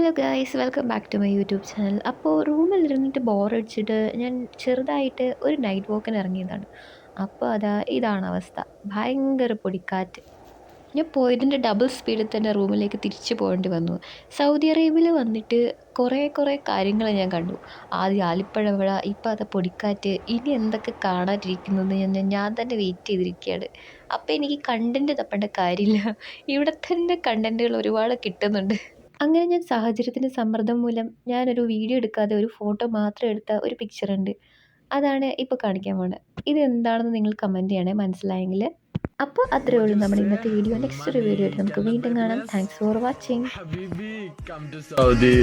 Hello guys, welcome back to my YouTube channel. അപ്പോൾ റൂമിലിരുന്നിട്ട് ബോറടിച്ചിട്ട് ഞാൻ ചെറുതായിട്ട് ഒരു നൈറ്റ് വാക്കിന് ഇറങ്ങിയതാണ്. അപ്പോൾ ഇതാണ് അവസ്ഥ. ഭയങ്കര പൊടിക്കാറ്റ്. ഞാൻ പോയതിൻ്റെ ഡബിൾ സ്പീഡിൽ തന്നെ റൂമിലേക്ക് തിരിച്ചു പോകേണ്ടി വന്നു. സൗദി അറേബ്യയിൽ വന്നിട്ട് കുറേ കാര്യങ്ങൾ ഞാൻ കണ്ടു. ആദ്യം ആലിപ്പഴം വിള, ഇപ്പോൾ പൊടിക്കാറ്റ്. ഇനി എന്തൊക്കെ കാണാനിരിക്കുന്നു എന്ന് ഞാൻ തന്നെ വെയിറ്റ് ചെയ്തിരിക്കുകയാണ്. അപ്പോൾ എനിക്ക് കണ്ടൻറ്റ് തപ്പേണ്ട കാര്യമില്ല. ഇവിടെ തന്നെ കണ്ടൻറ്റുകൾ ഒരുപാട് കിട്ടുന്നുണ്ട്. അങ്ങനെ ഞാൻ സാഹചര്യത്തിൻ്റെ സമ്മർദ്ദം മൂലം ഞാനൊരു വീഡിയോ എടുക്കാതെ ഒരു ഫോട്ടോ മാത്രം എടുത്ത ഒരു പിക്ചറുണ്ട്. അതാണ് ഇപ്പോൾ കാണിക്കാൻ പോകുന്നത്. ഇതെന്താണെന്ന് നിങ്ങൾ കമൻറ്റ് ചെയ്യണേ മനസ്സിലായെങ്കിൽ. അപ്പോൾ അത്രയേ ഉള്ളൂ നമ്മുടെ ഇന്നത്തെ വീഡിയോ. നെക്സ്റ്റ് ഒരു വീഡിയോ ആയിട്ട് നമുക്ക് വീണ്ടും കാണാം. Thanks for watching. Habibi, come to Saudi.